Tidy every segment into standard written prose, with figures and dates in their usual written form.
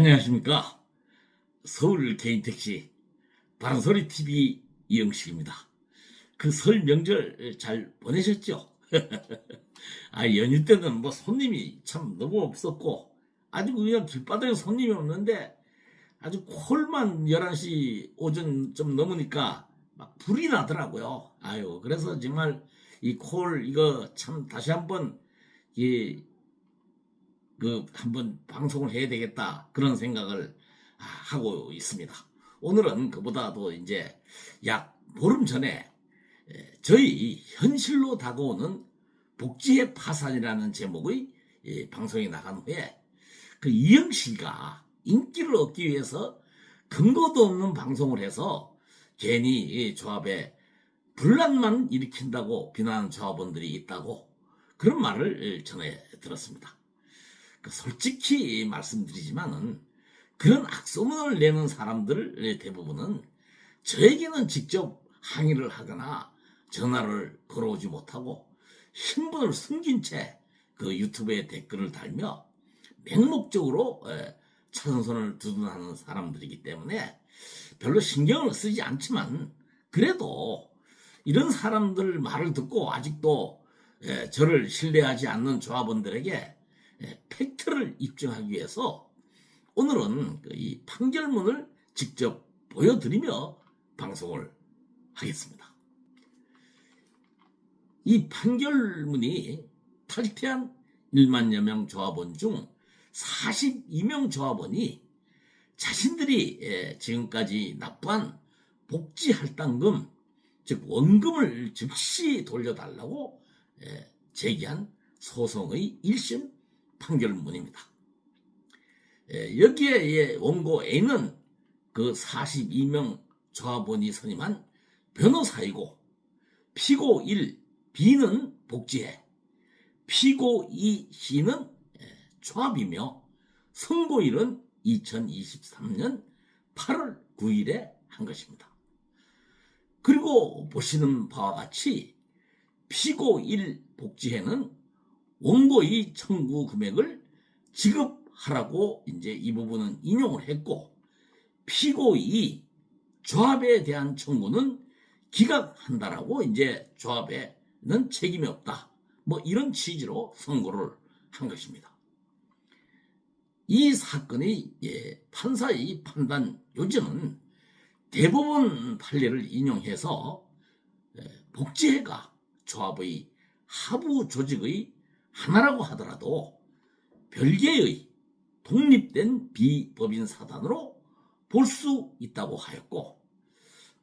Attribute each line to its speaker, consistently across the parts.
Speaker 1: 안녕하십니까. 서울 개인택시 바른소리TV 이영식입니다. 그 설 명절 잘 보내셨죠? 연휴 때는 뭐 손님이 참 너무 없었고, 아주 그냥 길바닥에 손님이 없는데, 아주 콜만 11시 오전 좀 넘으니까 막 불이 나더라고요. 그래서 정말 이 콜, 이거 참 다시 한번, 이 한번 방송을 해야 되겠다 그런 생각을 하고 있습니다. 오늘은 그보다도 이제 약 보름 전에 저희 현실로 다가오는 복지의 파산이라는 제목의 방송이 나간 후에 그 이영씨가 인기를 얻기 위해서 근거도 없는 방송을 해서 괜히 이 조합에 분란만 일으킨다고 비난하는 조합원들이 있다고 그런 말을 전해 들었습니다. 솔직히 말씀드리지만은 그런 악소문을 내는 사람들 대부분은 저에게는 직접 항의를 하거나 전화를 걸어오지 못하고 신분을 숨긴 채 그 유튜브에 댓글을 달며 맹목적으로 차선선을 두둔하는 사람들이기 때문에 별로 신경을 쓰지 않지만, 그래도 이런 사람들 말을 듣고 아직도 저를 신뢰하지 않는 조합원들에게 팩트를 입증하기 위해서 오늘은 이 판결문을 직접 보여드리며 방송을 하겠습니다. 이 판결문이 탈퇴한 1만여 명 조합원 중 42명 조합원이 자신들이 지금까지 납부한 복지할당금, 즉 원금을 즉시 돌려달라고 제기한 소송의 1심 판결문입니다. 여기에 원고 A는 그 42명 조합원이 선임한 변호사이고, 피고 1 B는 복지회, 피고 2 C는 조합이며, 선고일은 2023년 8월 9일에 한 것입니다. 그리고 보시는 바와 같이 피고 1 복지회는 원고의 청구 금액을 지급하라고 이제 이 부분은 인용을 했고, 피고 2 조합에 대한 청구는 기각한다라고 이제 조합에는 책임이 없다, 뭐 이런 취지로 선고를 한 것입니다. 이 사건의 판사의 판단 요지는 대법원 판례를 인용해서 복지회가 조합의 하부 조직의 하나라고 하더라도 별개의 독립된 비법인 사단으로 볼 수 있다고 하였고,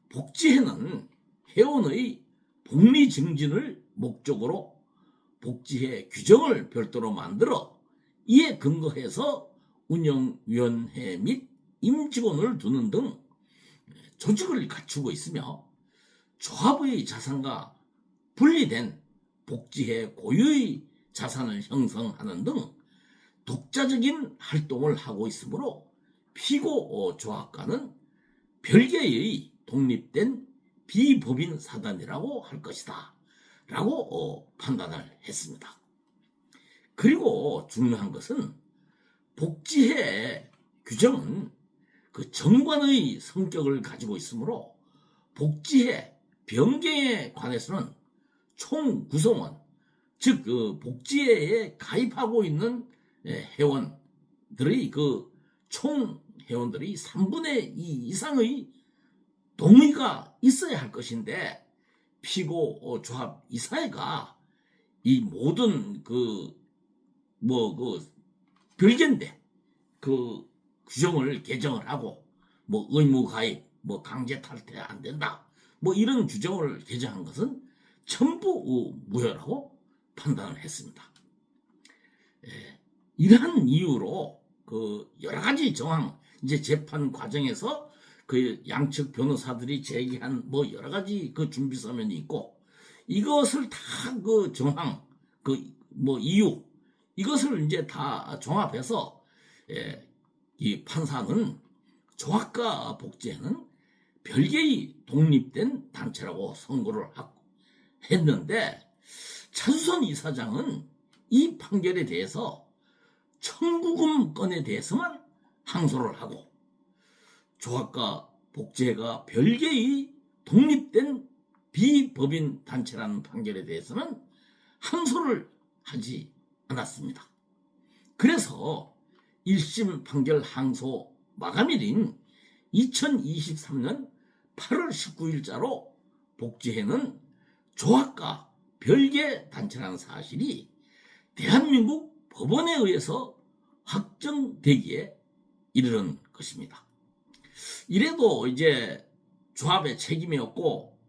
Speaker 1: 복지회는 회원의 복리 증진을 목적으로 복지회 규정을 별도로 만들어 이에 근거해서 운영위원회 및 임직원을 두는 등 조직을 갖추고 있으며, 조합의 자산과 분리된 복지회 고유의 자산을 형성하는 등 독자적인 활동을 하고 있으므로 피고 조합과는 별개의 독립된 비법인 사단이라고 할 것이다 라고 판단을 했습니다. 그리고 중요한 것은 복지회 규정은 그 정관의 성격을 가지고 있으므로 복지회 변경에 관해서는 총 구성원, 즉 그 복지회에 가입하고 있는 회원들의 그 총 회원들이 3분의 2 이상의 동의가 있어야 할 것인데, 피고 조합 이사회가 이 모든 별개인데 그 규정을 개정을 하고 뭐 의무 가입, 뭐 강제 탈퇴 안 된다, 뭐 이런 규정을 개정한 것은 전부 무효라고 판단을 했습니다. 이러한 이유로 그 여러 가지 정황, 이제 재판 과정에서 그 양측 변호사들이 제기한 뭐 여러 가지 그 준비 서면이 있고, 이것을 다 그 정황, 이유, 이것을 이제 다 종합해서 이 판사는 조합과 복지회는 별개의 독립된 단체라고 선고를 했는데, 차수선 이사장은 이 판결에 대해서 청구금 건에 대해서만 항소를 하고 조합과 복지회가 별개의 독립된 비법인 단체라는 판결에 대해서는 항소를 하지 않았습니다. 그래서 1심 판결 항소 마감일인 2023년 8월 19일자로 복지회는 조합과 별개 단체라는 사실이 대한민국 법원에 의해서 확정되기에 이르는 것입니다. 이래도 이제 조합의 책임이 없고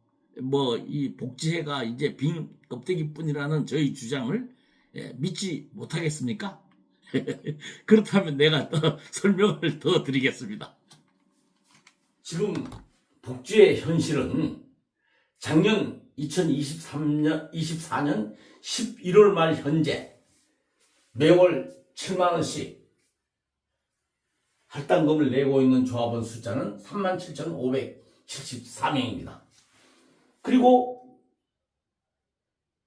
Speaker 1: 이 복지회가 이제 빈 껍데기뿐이라는 저희 주장을 믿지 못하겠습니까? 그렇다면 내가 더 설명을 더 드리겠습니다. 지금 복지회 현실은 작년 2024년 11월 말 현재 매월 7만 원씩 할당금을 내고 있는 조합원 숫자는 37,574명입니다. 그리고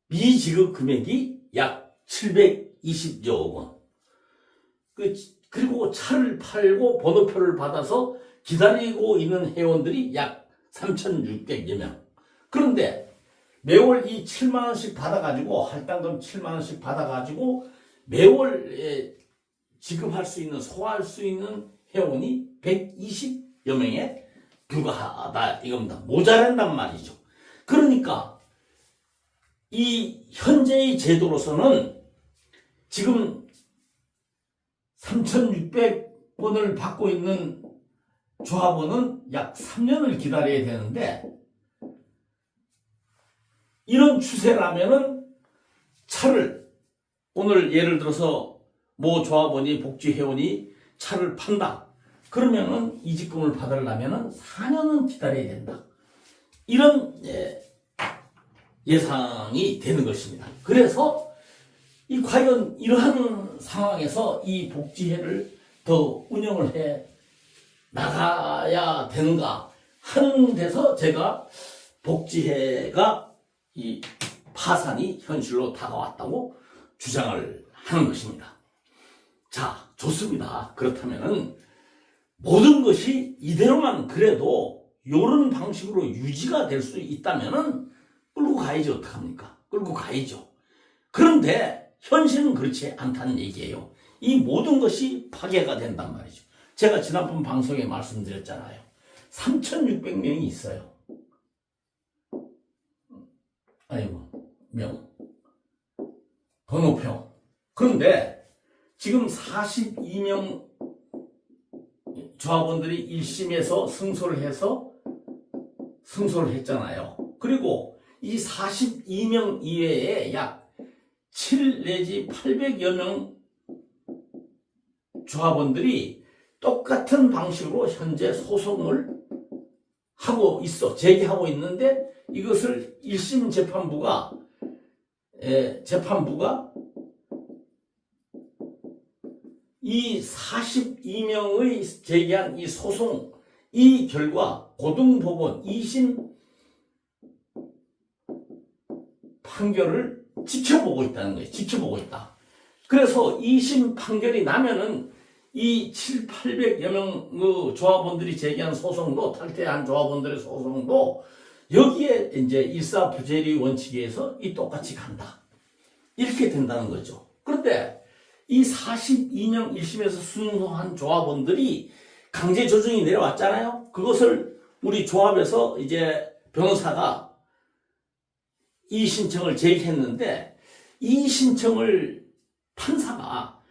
Speaker 1: 미지급 금액이 약 720여억 원. 그리고 차를 팔고 번호표를 받아서 기다리고 있는 회원들이 약 3,600여 명. 그런데 매월 이 7만 원씩 받아가지고 할당금 7만 원씩 받아가지고 매월 지급할 수 있는 소화할 수 있는 회원이 120여 명에 불과하다 이겁니다. 모자란단 말이죠. 그러니까 이 현재의 제도로서는 지금 3,600원을 받고 있는 조합원은 약 3년을 기다려야 되는데 이런 추세라면은 차를 오늘 예를 들어서 모 조합원이 복지회원이 차를 판다. 그러면은 이직금을 받으려면은 4년은 기다려야 된다. 이런 예상이 되는 것입니다. 그래서 과연 이러한 상황에서 이 복지회를 더 운영을 해 나가야 되는가 하는 데서 제가 복지회가 이 파산이 현실로 다가왔다고 주장을 하는 것입니다. 자, 좋습니다. 그렇다면은 모든 것이 이대로만 그래도 이런 방식으로 유지가 될 수 있다면은 끌고 가야지 어떡합니까? 끌고 가야죠. 그런데 현실은 그렇지 않다는 얘기예요. 이 모든 것이 파괴가 된단 말이죠. 제가 지난번 방송에 말씀드렸잖아요. 3,600명이 있어요. 번호표. 그런데 지금 42명 조합원들이 1심에서 승소를 했잖아요. 그리고 이 42명 이외에 약 7 내지 800여 명 조합원들이 똑같은 방식으로 현재 소송을 제기하고 있는데 이것을 1심 재판부가 이 42명의 제기한 이 소송, 이 결과 고등법원 2심 판결을 지켜보고 있다는 거예요. 지켜보고 있다. 그래서 2심 판결이 나면은 이 7, 800여 명 조합원들이 제기한 소송도, 탈퇴한 조합원들의 소송도 여기에 이제 일사부재리 원칙에 의해서 똑같이 간다. 이렇게 된다는 거죠. 그런데 이 42명 1심에서 승소한 조합원들이 강제 조정이 내려왔잖아요. 그것을 우리 조합에서 이제 변호사가 이 신청을 제기했는데 이 신청을 판사가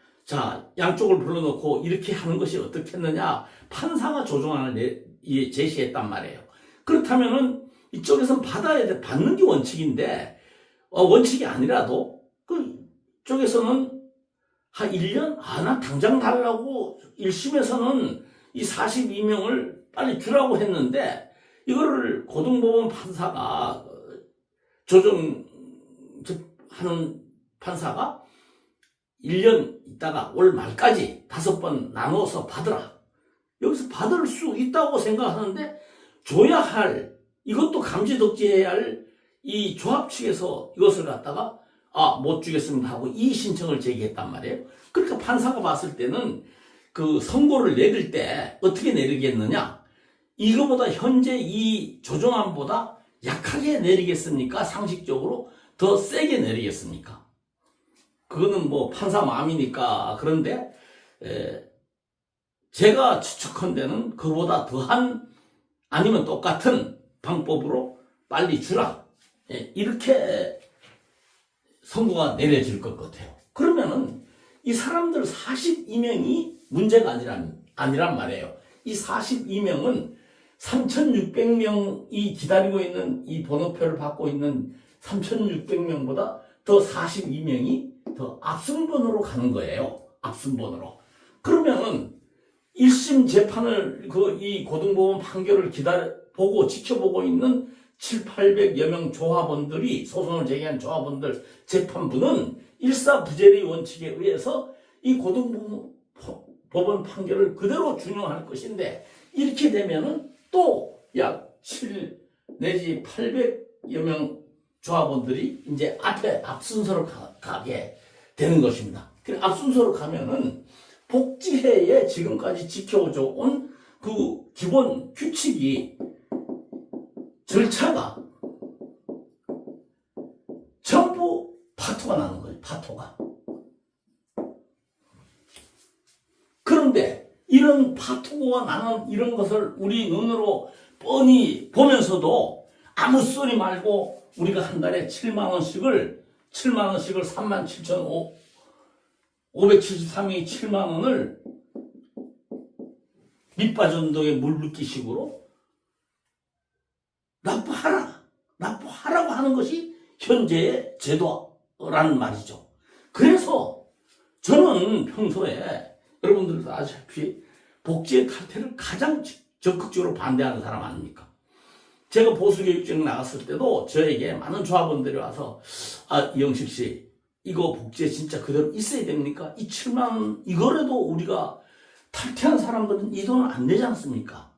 Speaker 1: 양쪽을 불러놓고 이렇게 하는 것이 어떻겠느냐 판사가 조정안을 제시했단 말이에요. 그렇다면은 이쪽에서는 받는 게 원칙인데 원칙이 아니라도 그쪽에서는 한 1년? 나 당장 달라고 1심에서는 이 42명을 빨리 주라고 했는데 이거를 고등법원 판사가 조정하는 판사가 1년 있다가 올 말까지 5번 나눠서 받으라. 여기서 받을 수 있다고 생각하는데 줘야 할, 이것도 감지덕지해야 할 이 조합 측에서 이것을 갖다가 못 주겠습니다 하고 이 신청을 제기했단 말이에요. 그러니까 판사가 봤을 때는 그 선고를 내릴 때 어떻게 내리겠느냐? 이거보다 현재 이 조정안보다 약하게 내리겠습니까? 상식적으로 더 세게 내리겠습니까? 그거는 뭐 판사 마음이니까. 그런데 제가 추측한 그보다 더한 아니면 똑같은 방법으로 빨리 주라. 이렇게 선고가 내려질 것 같아요. 그러면은 이 사람들 42명이 문제가 아니란 말이에요. 이 42명은 3,600명이 기다리고 있는 이 번호표를 받고 있는 3,600명보다 더 42명이 더 앞순번으로 가는 거예요. 앞순번으로. 그러면은 1심 재판을 이 고등법원 판결을 보고 지켜보고 있는 7,800여 명 조합원들이 소송을 제기한 조합원들 재판부는 일사부재리 원칙에 의해서 이 고등법원 판결을 그대로 준용할 것인데 이렇게 되면은 또 약 7 내지 800여 명 조합원들이 이제 앞순서로 가게 되는 것입니다. 앞순서로 가면은 복지회에 지금까지 지켜져 온 그 기본 규칙이 절차가 전부 파토가 나는 거예요. 파토가. 그런데 이런 파토가 나는 이런 것을 우리 눈으로 뻔히 보면서도 아무 소리 말고 우리가 한 달에 7만 원씩을 37,573명이 7만 원을 밑빠전도에 물붓기식으로 납부하라고 하는 것이 현재의 제도라는 말이죠. 그래서 저는 평소에 여러분들도 아시다시피 복지의 탈퇴를 가장 적극적으로 반대하는 사람 아닙니까? 제가 보수교육청 나갔을 때도 저에게 많은 조합원들이 와서 이영식 씨 이거 복지에 진짜 그대로 있어야 됩니까? 이 7만 원 이거라도 우리가 탈퇴한 사람들은 이 돈을 안 내지 않습니까?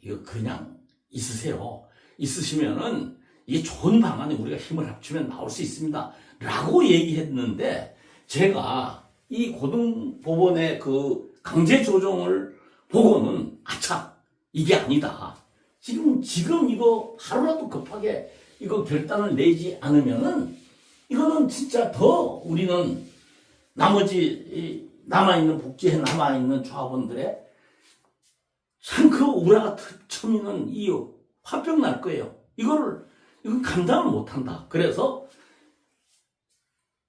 Speaker 1: 이거 그냥 있으세요. 있으시면은 이게 좋은 방안에 우리가 힘을 합치면 나올 수 있습니다. 라고 얘기했는데 제가 이 고등법원의 그 강제 조정을 보고는 이게 아니다. 지금 이거 하루라도 급하게 이거 결단을 내지 않으면은 이거는 진짜 더 우리는 나머지 남아있는 복지에 남아있는 조합원들의 참 그 우라가 터미는 이 화병 날 거예요. 이건 감당을 못한다. 그래서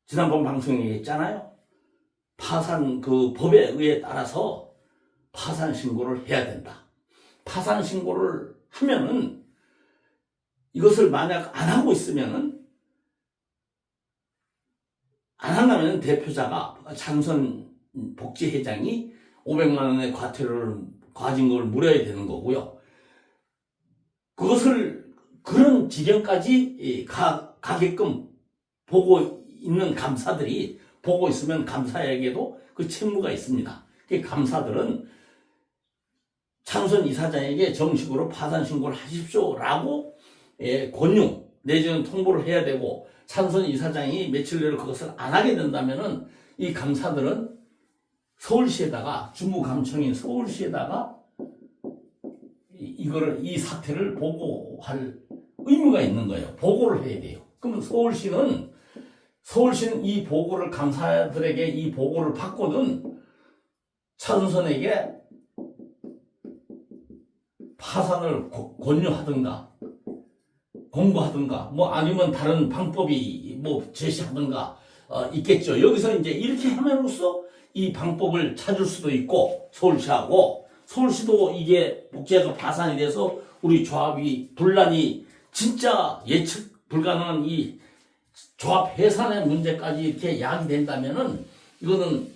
Speaker 1: 지난번 방송에 얘기했잖아요. 파산 그 법에 의해 따라서 파산 신고를 해야 된다. 파산 신고를 하면은 이것을 만약 안 하고 있으면은 안 한다면 대표자가 장선 복지회장이 500만 원의 과징금을 물어야 되는 거고요. 그것을 그런 지경까지 가게끔 보고 있는 감사들이 보고 있으면 감사에게도 그 책무가 있습니다. 그 감사들은 창선 이사장에게 정식으로 파산 신고를 하십시오라고 권유 내지는 통보를 해야 되고 창선 이사장이 며칠 내로 그것을 안 하게 된다면은 이 감사들은 서울시에다가 주무감청인 서울시에다가 이 사태를 보고할 의무가 있는 거예요. 보고를 해야 돼요. 그러면 서울시는 이 보고를 감사들에게 이 보고를 받고는 차선선에게 파산을 권유하든가 공고하든가 뭐 아니면 다른 방법이 뭐 제시하든가 있겠죠. 여기서 이제 이렇게 함으로써 이 방법을 찾을 수도 있고 서울시도 이게 복지회가 파산이 돼서 우리 조합이 분란이 진짜 예측 불가능한 이 조합 해산의 문제까지 이렇게 야기된다면은 이거는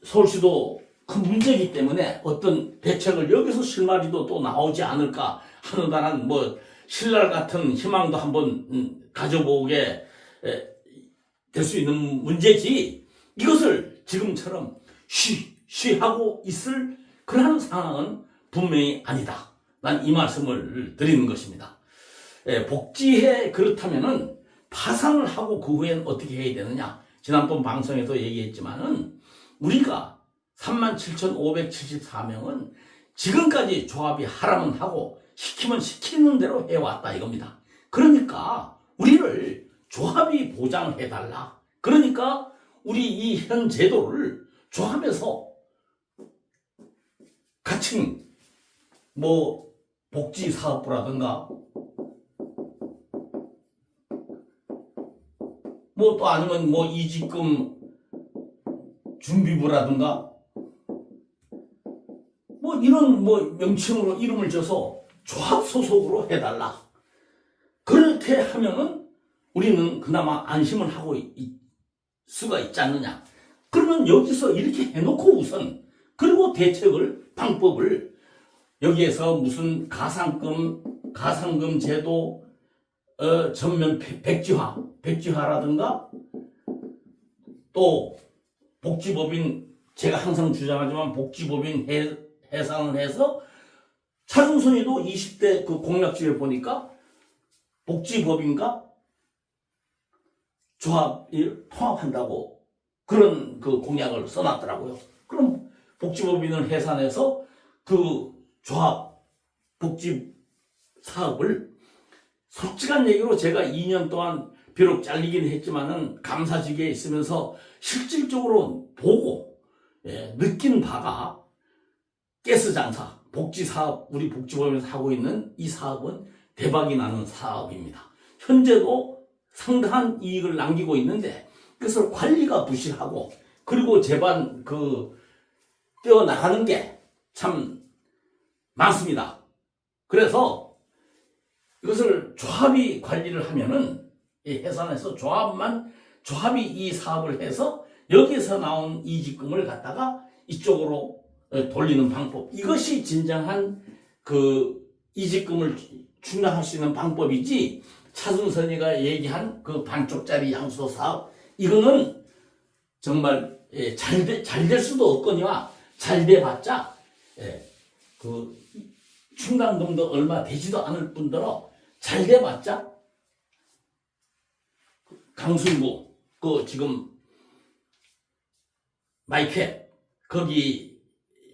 Speaker 1: 서울시도 큰 문제이기 때문에 어떤 대책을 여기서 실마리도 또 나오지 않을까 하는 한 뭐 신랄 같은 희망도 한번 가져보게 될 수 있는 문제지 이것을 지금처럼 쉬하고 있을 그러한 상황은 분명히 아니다. 난 이 말씀을 드리는 것입니다. 복지회 그렇다면은 파산을 하고 그 후에는 어떻게 해야 되느냐? 지난번 방송에서 얘기했지만은 우리가 37,574명은 지금까지 조합이 하라면 하고 시키면 시키는 대로 해왔다 이겁니다. 그러니까 우리를 조합이 보장해달라. 그러니까 우리 이 현 제도를 조합에서 같이 뭐 복지사업부라든가 뭐 또 아니면 뭐 이직금 준비부라든가 뭐 이런 뭐 명칭으로 이름을 줘서 조합 소속으로 해달라. 그렇게 하면은 우리는 그나마 안심을 하고 수가 있지 않느냐. 그러면 여기서 이렇게 해놓고 우선 그리고 대책을 방법을 여기에서 무슨 가상금 제도 전면 백지화라든가 또 복지법인 제가 항상 주장하지만 복지법인 해산을 해서 차승선이도 20대 그 공약집에 보니까 복지법인과 조합을 통합한다고 그런 그 공약을 써놨더라고요. 그럼 복지법인을 해산해서 그 조합 복지 사업을 솔직한 얘기로 제가 2년 동안 비록 잘리긴 했지만은 감사직에 있으면서 실질적으로 보고 느낀 바가 가스 장사 복지 사업 우리 복지법인에서 하고 있는 이 사업은 대박이 나는 사업입니다. 현재도 상당한 이익을 남기고 있는데 그것을 관리가 부실하고 그리고 제반 떼어 나가는 게 참 많습니다. 그래서 이것을 조합이 관리를 하면은 이 해산에서 조합이 이 사업을 해서 여기서 나온 이직금을 갖다가 이쪽으로 돌리는 방법. 이것이 진정한 그 이직금을 충당할 수 있는 방법이지 차승선이가 얘기한 그 반쪽짜리 양수도 사업 이거는 정말 잘 될 수도 없거니와 잘 돼봤자 그 충당금도 얼마 되지도 않을 뿐더러 잘 돼봤자 강순구 그 지금 마이캡 거기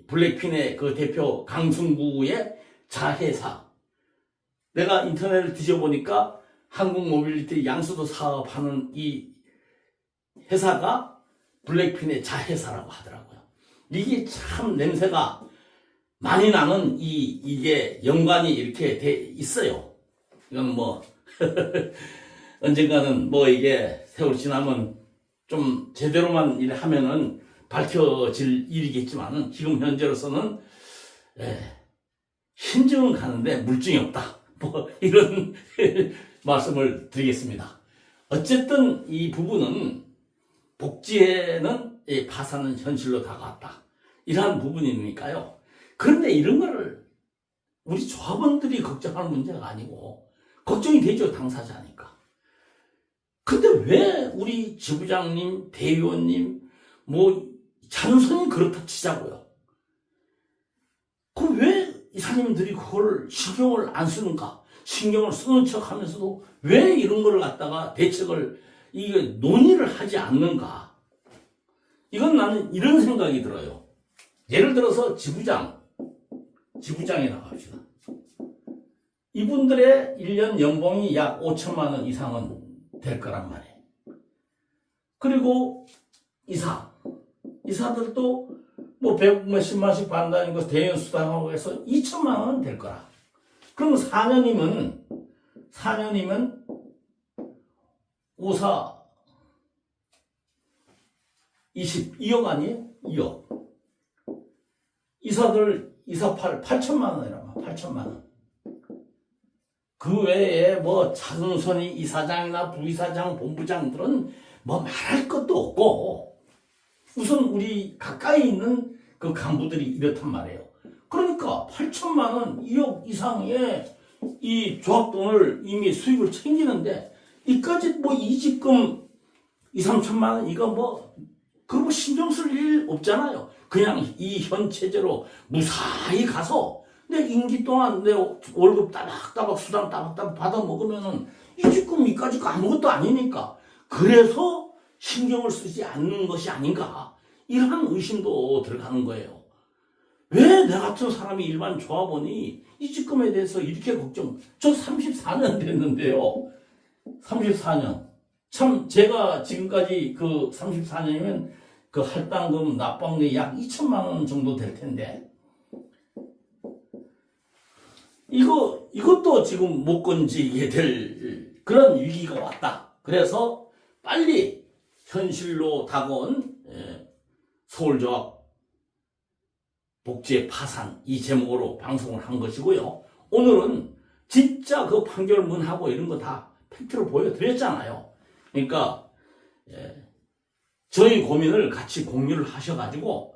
Speaker 1: 블랙핀의 그 대표 강순구의 자회사 내가 인터넷을 뒤져보니까 한국모빌리티 양수도 사업하는 이 회사가 블랙핀의 자회사라고 하더라고요. 이게 참 냄새가 많이 나는 이게 연관이 이렇게 돼 있어요. 이건 뭐 언젠가는 뭐 이게 세월 지나면 좀 제대로만 하면은 밝혀질 일이겠지만은 지금 현재로서는 심증은 가는데 물증이 없다. 뭐 이런 말씀을 드리겠습니다. 어쨌든 이 부분은 복지에는 파산은 현실로 다가왔다. 이러한 부분이니까요. 그런데 이런 거를 우리 조합원들이 걱정하는 문제가 아니고 걱정이 되죠. 당사자니까. 근데 왜 우리 지부장님, 대의원님, 뭐 찬선이 그렇다 치자고요. 그 왜 이사님들이 그걸 신경을 안 쓰는가? 신경을 쓰는 척 하면서도 왜 이런 걸 갖다가 대책을 이게 논의를 하지 않는가? 이건 나는 이런 생각이 들어요. 예를 들어서 지부장에 나갑시다. 이분들의 1년 연봉이 약 5천만 원 이상은 될 거란 말이에요. 그리고 이사들도 뭐 100몇십만씩 받는다는 거 대연 수당하고 해서 2천만 원은 될 거라. 그럼 4년이면 5사 22억 아니에요? 2억. 이사 8천만 원이라면 8천만 원. 그 외에 뭐 차승선이 이사장이나 부이사장, 본부장들은 뭐 말할 것도 없고 우선 우리 가까이 있는 그 간부들이 이렇단 말이에요. 그러니까 8천만 원, 2억 이상의 이 조합돈을 이미 수입을 챙기는데 이까지 뭐 이직금 2, 3천만 원 이거 뭐 그거 신경 쓸 일 없잖아요. 그냥 이 현 체제로 무사히 가서 내 임기 동안 내 월급 따박따박 수당 따박따박 받아 먹으면은 이직금 이까지 아무것도 아니니까. 그래서 신경을 쓰지 않는 것이 아닌가, 이러한 의심도 들어가는 거예요. 왜 내 같은 사람이 일반 조합원이 이 직검에 대해서 이렇게 걱정? 저 34년 됐는데요. 34년. 참 제가 지금까지 그 34년이면 그 할당금 납부한 게 약 2천만 원 정도 될 텐데, 이것도 지금 못 건지게 될 그런 위기가 왔다. 그래서 빨리 현실로 다가온 서울조합 복지의 파산, 이 제목으로 방송을 한 것이고요. 오늘은 진짜 그 판결문하고 이런 거 다 팩트로 보여드렸잖아요. 그러니까 저희 고민을 같이 공유를 하셔가지고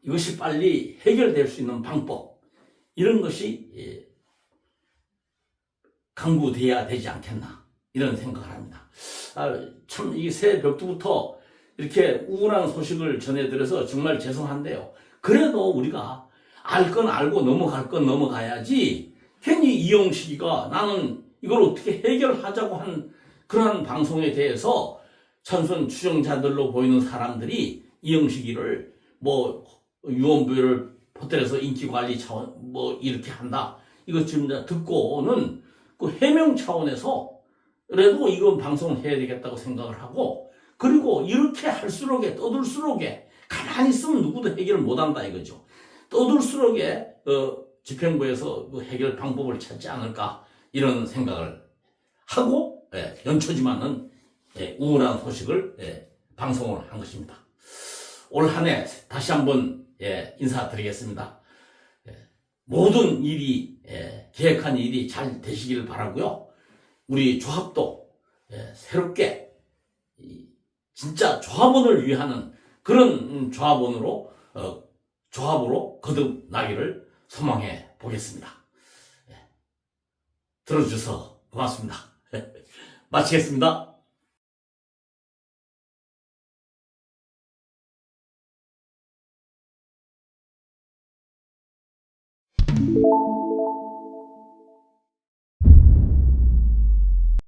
Speaker 1: 이것이 빨리 해결될 수 있는 방법, 이런 것이 강구돼야 되지 않겠나, 이런 생각을 합니다. 참 이 새벽부터 이렇게 우울한 소식을 전해드려서 정말 죄송한데요. 그래도 우리가 알 건 알고 넘어갈 건 넘어가야지, 괜히 이영식이가 나는 이걸 어떻게 해결하자고 한 그러한 방송에 대해서 찬순 추정자들로 보이는 사람들이 이영식이를 뭐 유언부여를 호텔에서 인기관리 차원 뭐 이렇게 한다, 이거 지금 듣고는 그 해명 차원에서 그래도 이건 방송을 해야 되겠다고 생각을 하고, 그리고 이렇게 할수록에 떠들수록에 가만히 있으면 누구도 해결을 못한다 이거죠. 떠들수록에 집행부에서 그 해결 방법을 찾지 않을까, 이런 생각을 하고 연초지만은 우울한 소식을 방송을 한 것입니다. 올 한 해 다시 한번 인사드리겠습니다. 모든 일이 계획한 일이 잘 되시기를 바라고요. 우리 조합도 새롭게 진짜 조합원을 위하는 그런 조합으로 거듭나기를 소망해 보겠습니다. 들어주셔서 고맙습니다. 마치겠습니다.